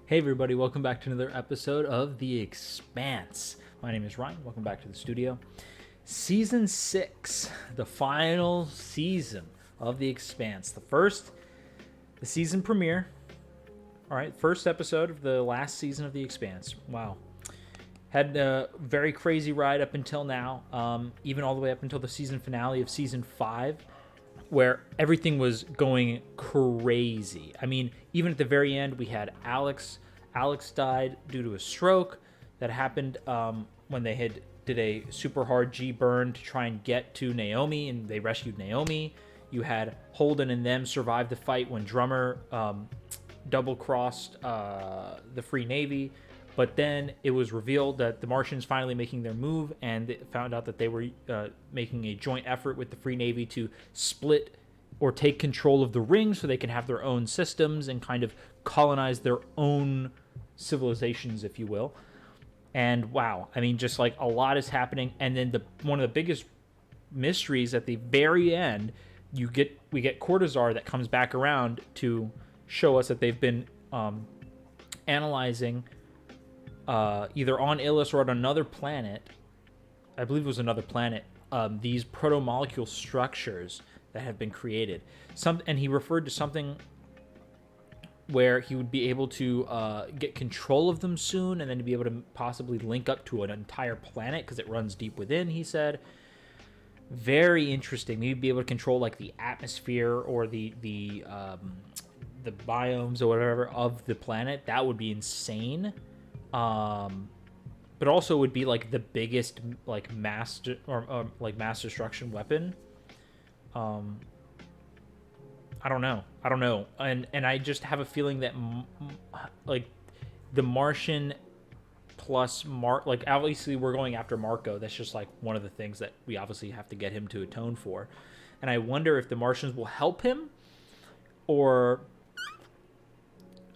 Hey everybody, welcome back to another episode of The Expanse. My name is Ryan, welcome back to the studio. Season 6, the final season of The Expanse. The season premiere. Alright, first episode of the last season of The Expanse. Wow. Had a very crazy ride up until now, even all the way up until the season finale of season 5. Where everything was going crazy. I mean, even at the very end, we had Alex. Alex died due to a stroke that happened when they did a super hard G burn to try and get to Naomi, and they rescued Naomi. You had Holden and them survive the fight when Drummer double-crossed the Free Navy. But then it was revealed that the Martians finally making their move, and they found out that they were making a joint effort with the Free Navy to split or take control of the ring so they can have their own systems and kind of colonize their own civilizations, if you will. And wow, I mean, just like a lot is happening. And then one of the biggest mysteries at the very end, we get Cortazar that comes back around to show us that they've been analyzing either on Illis or on another planet, I believe it was another planet, these proto-molecule structures that have been created. And he referred to something where he would be able to get control of them soon, and then to be able to possibly link up to an entire planet because it runs deep within, he said. Very interesting. Maybe be able to control like the atmosphere or the biomes or whatever of the planet. That would be insane. But also would be like the biggest like mass destruction weapon. I don't know, and I just have a feeling that like the Martian plus like obviously we're going after Marco. That's just like one of the things that we obviously have to get him to atone for, and I wonder if the Martians will help him or.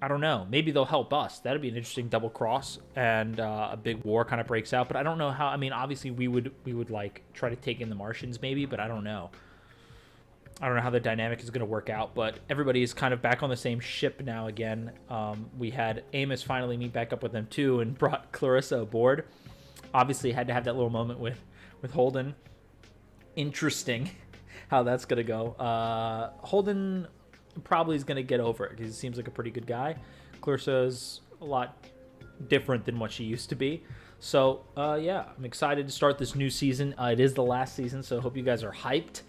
I don't know. Maybe they'll help us. That'd be an interesting double cross, and a big war kind of breaks out. But I don't know how. I mean, obviously we would like try to take in the Martians, maybe. But I don't know. I don't know how the dynamic is going to work out. But everybody is kind of back on the same ship now again. We had Amos finally meet back up with them too, and brought Clarissa aboard. Obviously, had to have that little moment with Holden. Interesting how that's going to go. Holden probably is going to get over it because he seems like a pretty good guy. Clarissa is a lot different than what she used to be. So, yeah, I'm excited to start this new season. It is the last season, so I hope you guys are hyped.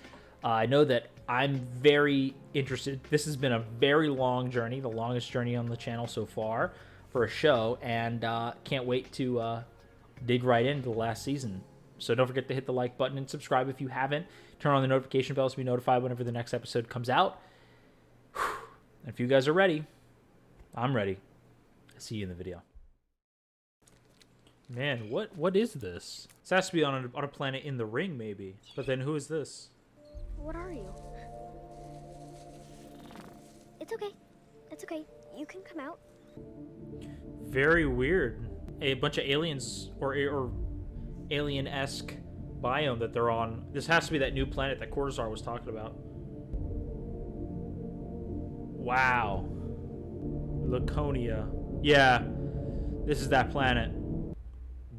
I know that I'm very interested. This has been a very long journey, the longest journey on the channel so far for a show, and can't wait to dig right into the last season. So don't forget to hit the like button and subscribe if you haven't. Turn on the notification bell to be notified whenever the next episode comes out. If you guys are ready, I'm ready. See you in the video. Man, what is this? This has to be on a planet in the ring, maybe. But then who is this? What are you? It's okay. It's okay. You can come out. Very weird. A bunch of aliens or alien-esque biome that they're on. This has to be that new planet that Cortazar was talking about. Wow. Laconia. Yeah, this is that planet.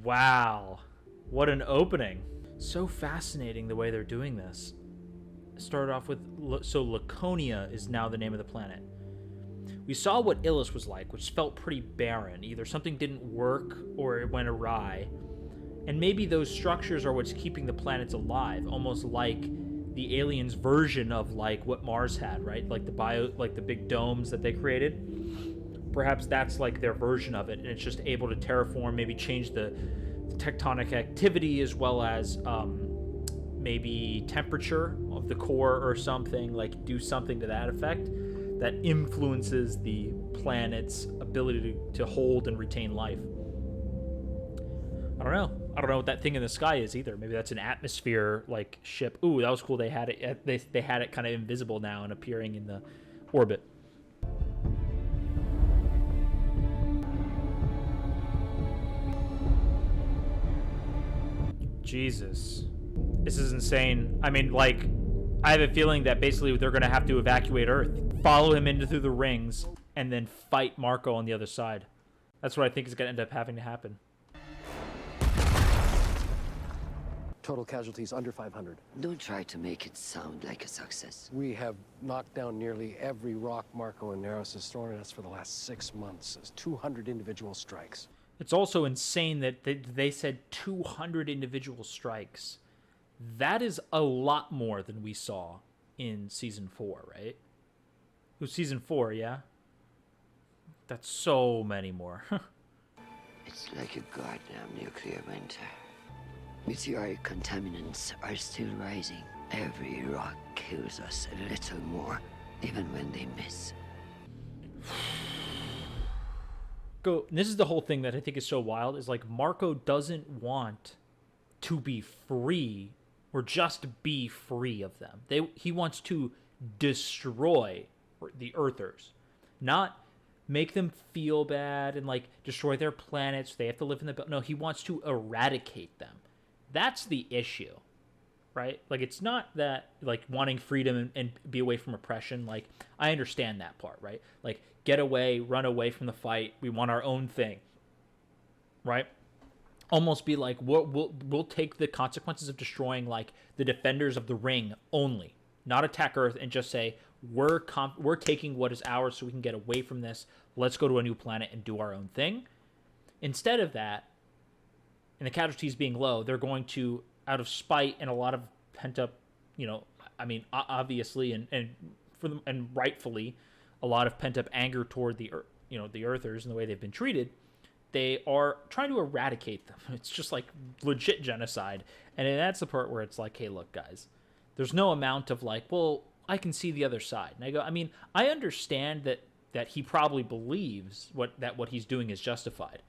Wow. What an opening. So fascinating the way they're doing this. Started off with, so Laconia is now the name of the planet. We saw what Illis was like, which felt pretty barren. Either something didn't work or it went awry. And maybe those structures are what's keeping the planets alive, almost like the aliens' version of like what Mars had, right? Like the big domes that they created. Perhaps that's like their version of it, and it's just able to terraform, maybe change the tectonic activity as well as maybe temperature of the core or something, like do something to that effect that influences the planet's ability to hold and retain life. I don't know. I don't know what that thing in the sky is either. Maybe that's an atmosphere like ship. Ooh, that was cool. They had it. They had it kind of invisible now and appearing in the orbit. Jesus, this is insane. I mean, like, I have a feeling that basically they're gonna have to evacuate Earth, follow him through the rings, and then fight Marco on the other side. That's what I think is going to end up having to happen. Total casualties under 500. Don't try to make it sound like a success. We have knocked down nearly every rock Marco and Neros has thrown at us for the last 6 months. It's 200 individual strikes. It's also insane that they said 200 individual strikes. That is a lot more than we saw in Season 4, right? It was Season 4, yeah? That's so many more. It's like a goddamn nuclear winter. Meteoric contaminants are still rising. Every rock kills us a little more, even when they miss. This is the whole thing that I think is so wild, is like Marco doesn't want to be free or just be free of them. He wants to destroy the Earthers, not make them feel bad and like destroy their planets. They have to live in the belt. No, he wants to eradicate them. That's the issue, right? Like, it's not that like wanting freedom and be away from oppression. Like, I understand that part, right? Like, get away, run away from the fight. We want our own thing, right? Almost be like, we'll take the consequences of destroying like the defenders of the ring only, not attack Earth, and just say we're taking what is ours so we can get away from this. Let's go to a new planet and do our own thing. Instead of that, and the casualties being low, they're going to, out of spite and a lot of pent up, obviously and rightfully, a lot of pent up anger toward the Earthers and the way they've been treated. They are trying to eradicate them. It's just like legit genocide. And that's the part where it's like, hey, look, guys, there's no amount of like, well, I can see the other side. And I go, I understand that he probably believes what he's doing is justified.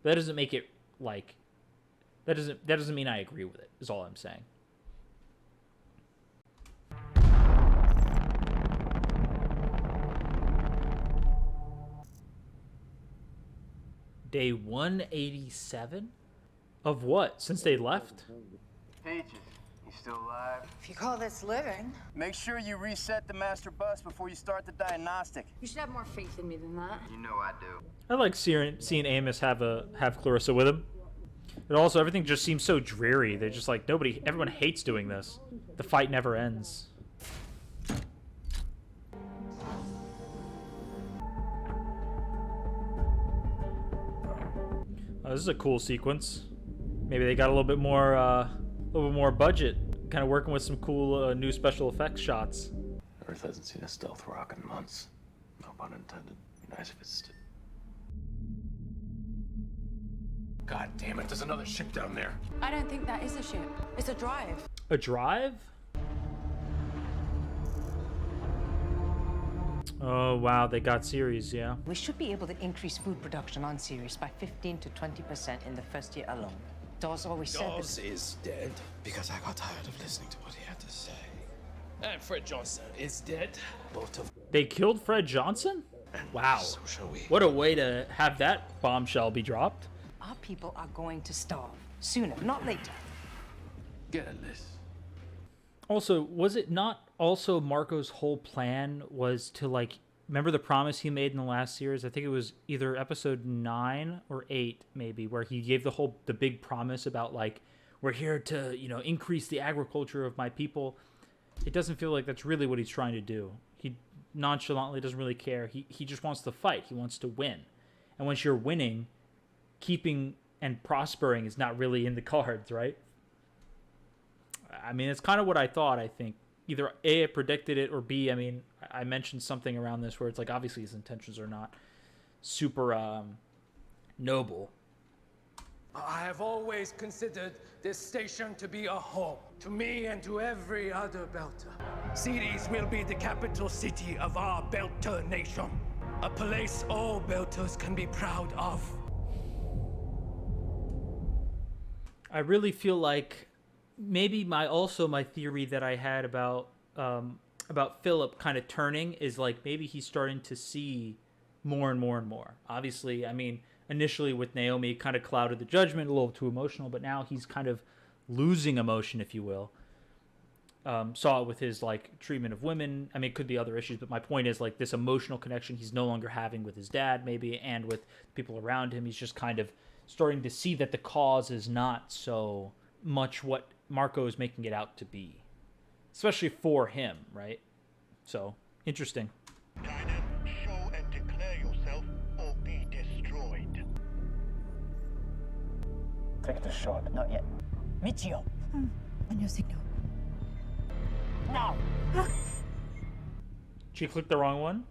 That doesn't make it like, that doesn't mean I agree with it, is all I'm saying. Day 187? Of what? Since they left? Peaches, you still alive? If you call this living. Make sure you reset the master bus before you start the diagnostic. You should have more faith in me than that. You know I do. I like seeing Amos have Clarissa with him. But also, everything just seems so dreary. They're just like, everyone hates doing this. The fight never ends. Oh, this is a cool sequence. Maybe they got a little bit more budget. Kind of working with some cool new special effects shots. Earth hasn't seen a stealth rock in months. No pun intended. Be nice if it's... God damn it, there's another ship down there. I don't think that is a ship. It's a drive. A drive? Oh, wow, they got Ceres, yeah. We should be able to increase food production on Ceres by 15 to 20% in the first year alone. Dawes always said Dawes this. is dead because I got tired of listening to what he had to say. And Fred Johnson is dead. Both of They killed Fred Johnson? Wow. So shall we. What a way to have that bombshell be dropped. Our people are going to starve. Sooner, not later. Get a list. Also, was it not also Marco's whole plan was to, like, remember the promise he made in the last series? I think it was either episode 9 or 8, maybe, where he gave the big promise about, like, we're here to, increase the agriculture of my people. It doesn't feel like that's really what he's trying to do. He nonchalantly doesn't really care. He just wants to fight. He wants to win. And once you're winning, keeping and prospering is not really in the cards, right? It's kind of what I thought, I think. Either A, I predicted it, or B, I mentioned something around this where it's like, obviously his intentions are not super noble. I have always considered this station to be a home, to me and to every other Belter. Ceres will be the capital city of our Belter nation, a place all Belters can be proud of. I really feel like maybe my theory that I had about Philip kind of turning is like maybe he's starting to see more and more and more. Obviously, initially with Naomi, it kind of clouded the judgment, a little too emotional, but now he's kind of losing emotion, if you will. saw it with his like treatment of women. I mean, it could be other issues, but my point is like this emotional connection he's no longer having with his dad, maybe, and with people around him. He's just kind of starting to see that the cause is not so much what Marco is making it out to be, especially for him, right? So interesting. Kainen, show and declare yourself or be destroyed. Take the shot. Not yet. Michio. On your signal. Now! She clicked the wrong one.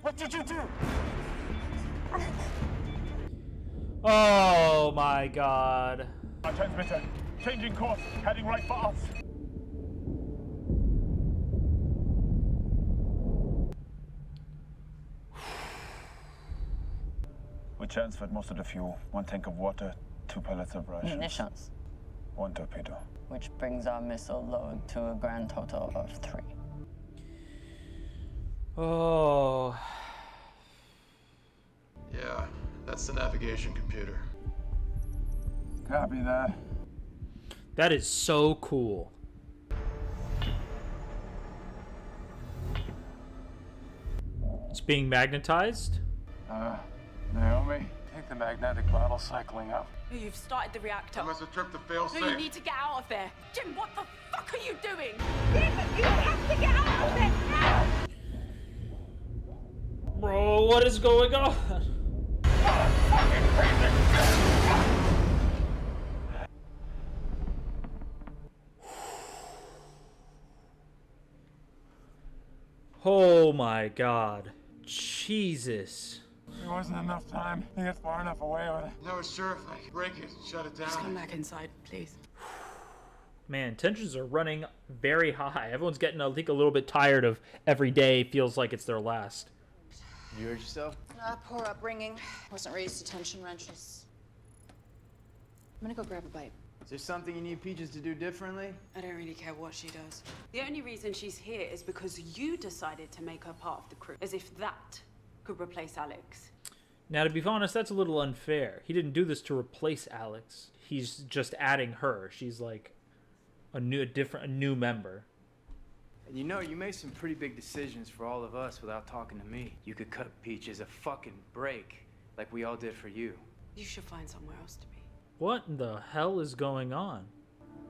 What did you do? Oh my god. Our transmitter, changing course, heading right for us. We transferred most of the fuel. 1 tank of water, 2 pellets of rations. Munitions. 1 torpedo. Which brings our missile load to a grand total of 3. Oh. Yeah, that's the navigation computer. Copy that. That is so cool. It's being magnetized. Naomi, take the magnetic bottle cycling up. You've started the reactor. I must have tripped the fail No, you safe. need to get out of there. Jim, what the fuck are you doing? Bro, what is going on? Oh my god. Jesus. There wasn't enough time to get far enough away with it. No, sure, if I can break it, shut it Just come down. back inside, please. Man, tensions are running very high. Everyone's getting, I think, a little bit tired of every day feels like it's their last. You hurt yourself? Poor upbringing. Wasn't raised to tension wrenches. I'm gonna go grab a bite. Is there something you need Peaches to do differently? I don't really care what she does. The only reason she's here is because you decided to make her part of the crew. As if that could replace Alex. Now, to be honest, that's a little unfair. He didn't do this to replace Alex. He's just adding her. She's like a new member. And you know, you made some pretty big decisions for all of us without talking to me. You could cut Peaches a fucking break, like we all did for you. You should find somewhere else to be. What in the hell is going on?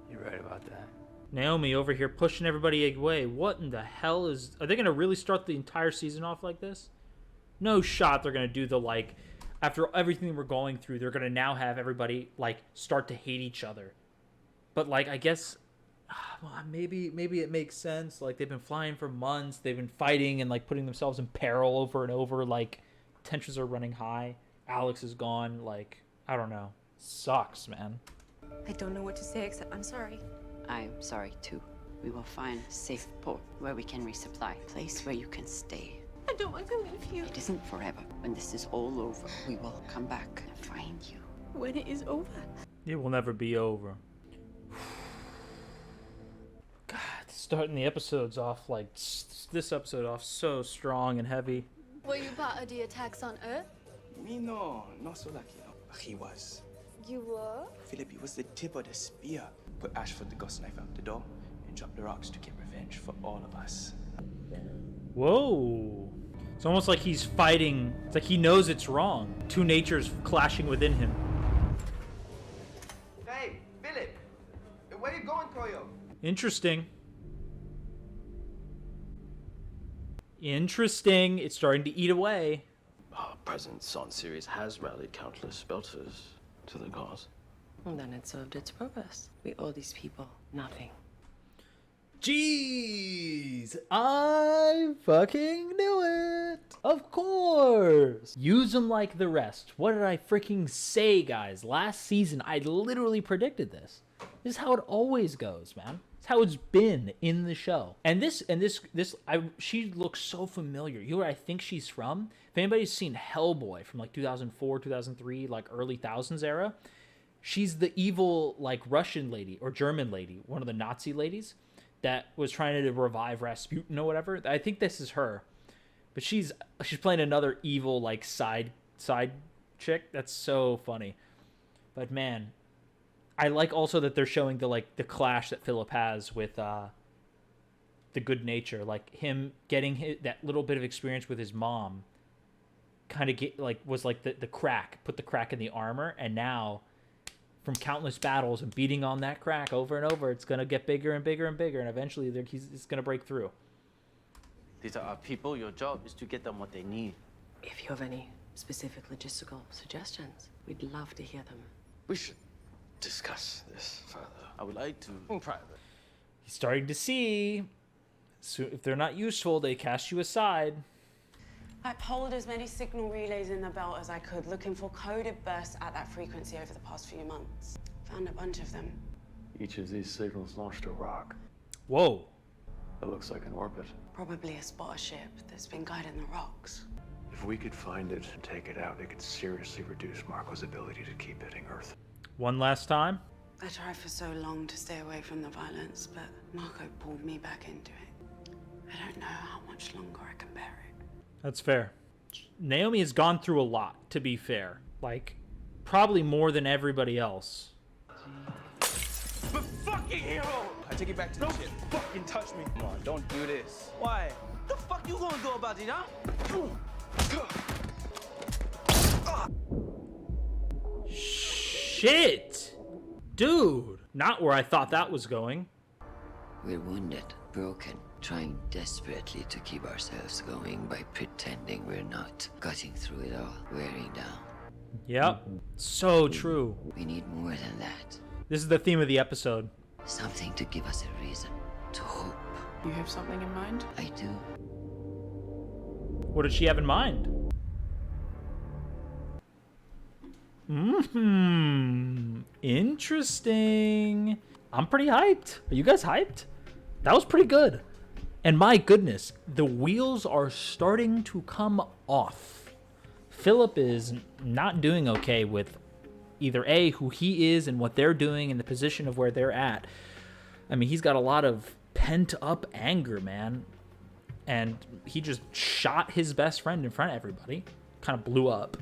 You're right about that. Naomi over here pushing everybody away. What in the hell is... Are they going to really start the entire season off like this? No shot they're going to do the, like... After everything we're going through, they're going to now have everybody, like, start to hate each other. But, like, I guess... Well, maybe it makes sense. Like, they've been flying for months. They've been fighting and, like, putting themselves in peril over and over. Like, tensions are running high. Alex is gone. Like, I don't know. Sucks, man. I don't know what to say except I'm sorry. I'm sorry too. We will find a safe port where we can resupply. A place where you can stay. I don't want to leave you. It isn't forever. When this is all over, we will come back and find you. When it is over. It will never be over. God, starting the episodes off like this episode off so strong and heavy. Were you part of the attacks on Earth? Me no, not so lucky. No. He was. You were? Philip, was the tip of the spear. Put Ashford the ghost knife out the door and dropped the rocks to get revenge for all of us. Whoa. It's almost like he's fighting. It's like he knows it's wrong. Two natures clashing within him. Hey, Philip! Where you going, Koyo? Interesting. Interesting. It's starting to eat away. Our present Son series has rallied countless belters to the cause. Well, then it served its purpose. We owe these people nothing. Jeez, I fucking knew it. Of course. Use them like the rest. What did I freaking say, guys? Last season, I literally predicted this. This is how it always goes, man. It's how it's been in the show. And she looks so familiar. You know where I think she's from? If anybody's seen Hellboy from like 2004, 2003, like early thousands era, she's the evil like Russian lady or German lady, one of the Nazi ladies that was trying to revive Rasputin or whatever. I think this is her. But she's playing another evil like side chick. That's so funny. But man, I like also that they're showing the clash that Philip has with the good nature, like him getting that little bit of experience with his mom kind of was like the crack, put the crack in the armor, and now from countless battles and beating on that crack over and over, it's going to get bigger and bigger and bigger, and eventually it's going to break through. These are our people. Your job is to get them what they need. If you have any specific logistical suggestions, we'd love to hear them. We should discuss this further. I would like to. In private. He's starting to see. So if they're not useful, they cast you aside. I pulled as many signal relays in the belt as I could, looking for coded bursts at that frequency over the past few months. Found a bunch of them. Each of these signals launched a rock. Whoa. It looks like an orbit. Probably a spotter ship that's been guiding the rocks. If we could find it and take it out, it could seriously reduce Marco's ability to keep hitting Earth. One last time. I tried for so long to stay away from the violence, but Marco pulled me back into it. I don't know how much longer I can bear it. That's fair. Naomi has gone through a lot, to be fair. Like, probably more than everybody else. But fucking hero! I take it back to the ship. Don't fucking touch me. Come on, don't do this. Why? The fuck you gonna do about it, huh? Shit! Dude! Not where I thought that was going. We're wounded, broken, trying desperately to keep ourselves going by pretending we're not. Cutting through it all, wearing down. Yep. So true. We need more than that. This is the theme of the episode. Something to give us a reason to hope. You have something in mind? I do. What did she have in mind? Interesting. I'm pretty hyped. Are you guys hyped? That was pretty good. And my goodness, the wheels are starting to come off. Philip is not doing okay with either A, who he is and what they're doing and the position of where they're at. I mean, he's got a lot of pent up anger, man. And he just shot his best friend in front of everybody. Kind of blew up.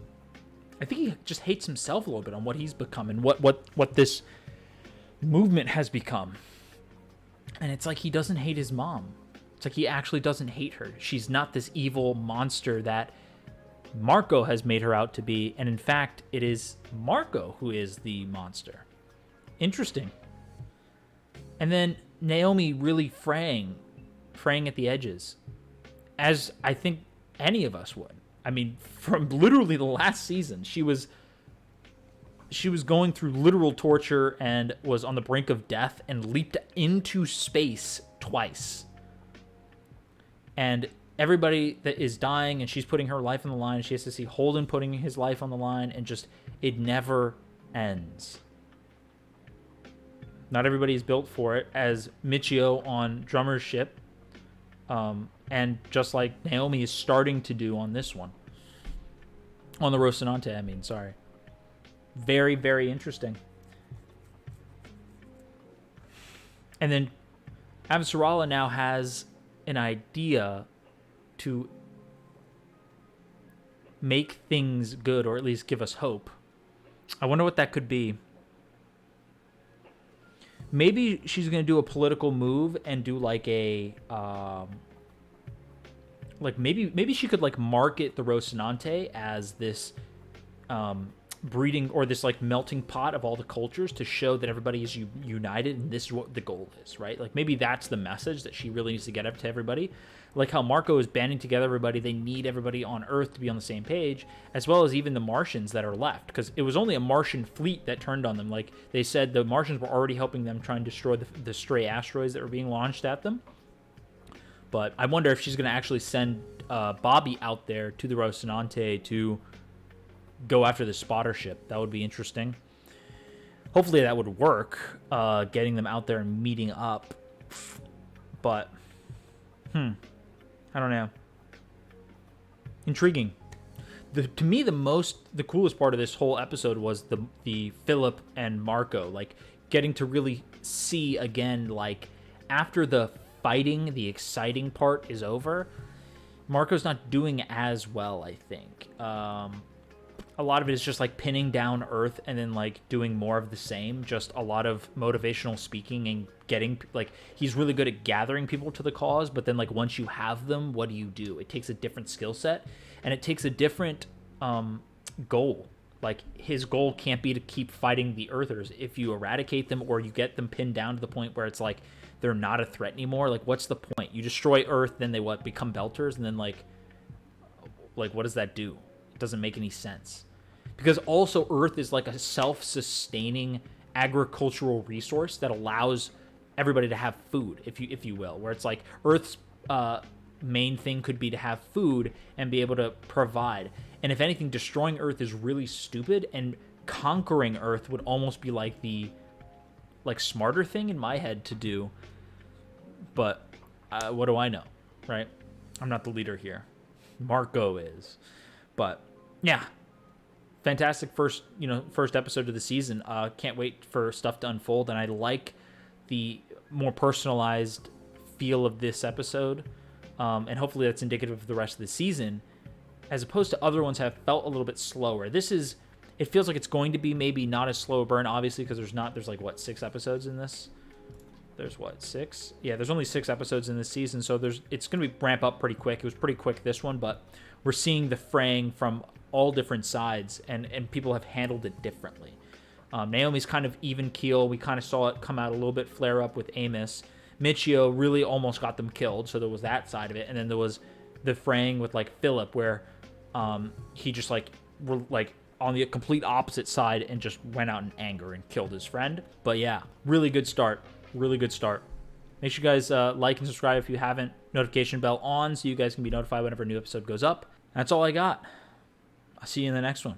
I think he just hates himself a little bit on what he's become and what this movement has become. And it's like he doesn't hate his mom. It's like he actually doesn't hate her. She's not this evil monster that Marco has made her out to be. And in fact, it is Marco who is the monster. Interesting. And then Naomi really fraying at the edges. As I think any of us would. I mean, from literally the last season, she was going through literal torture and was on the brink of death and leaped into space twice. And everybody that is dying and she's putting her life on the line, she has to see Holden putting his life on the line, and just, it never ends. Not everybody is built for it, as Michio on Drummer's ship, and just like Naomi is starting to do on this one. On the Rocinante, I mean, sorry. Very, very interesting. And then Avasarala now has an idea to make things good, or at least give us hope. I wonder what that could be. Maybe she's going to do a political move and do like a like maybe she could like market the Rocinante as this breeding, or this like melting pot of all the cultures, to show that everybody is united and this is what the goal is, right? Like maybe that's the message that she really needs to get up to everybody. Like how Marco is banding together everybody. They need everybody on Earth to be on the same page, as well as even the Martians that are left, because it was only a Martian fleet that turned on them. Like they said, the Martians were already helping them try and destroy the stray asteroids that were being launched at them. But I wonder if she's going to actually send Bobby out there to the Rocinante to go after the spotter ship. That would be interesting. Hopefully that would work, getting them out there and meeting up. But, I don't know. Intriguing. To me, the coolest part of this whole episode was the Philip and Marco, like getting to really see again, like after the fighting, the exciting part is over, Marco's not doing as well, I think. A a lot of it is just like pinning down Earth and then like doing more of the same. Just a lot of motivational speaking and getting like he's really good at gathering people to the cause. But then like once you have them, what do? It takes a different skill set and it takes a different goal. Like his goal can't be to keep fighting the Earthers. If you eradicate them or you get them pinned down to the point where it's like they're not a threat anymore, like what's the point? You destroy Earth, then they become Belters, and then like what does that do? It doesn't make any sense. Because also Earth is like a self-sustaining agricultural resource that allows everybody to have food, if you will, where it's like Earth's main thing could be to have food and be able to provide. And if anything, destroying Earth is really stupid, and conquering Earth would almost be like the smarter thing in my head to do. But what do I know, right? I'm not the leader here. Marco is. But yeah, fantastic first episode of the season. Can't wait for stuff to unfold, and I like the more personalized feel of this episode, and hopefully that's indicative of the rest of the season, as opposed to other ones have felt a little bit slower. It feels like it's going to be maybe not as slow a burn, obviously, because there's like what, 6 episodes in this. There's what, 6? Yeah, there's only 6 episodes in this season, so it's going to be ramp up pretty quick. It was pretty quick this one, but we're seeing the fraying from all different sides, and people have handled it differently. Naomi's kind of even keel. We kind of saw it come out a little bit flare up with Amos. Michio really almost got them killed, so there was that side of it, and then there was the fraying with like Philip, where he just like on the complete opposite side and just went out in anger and killed his friend. But yeah, really good start. Really good start. Make sure you guys like and subscribe if you haven't. Notification bell on so you guys can be notified whenever a new episode goes up. That's all I got. I'll see you in the next one.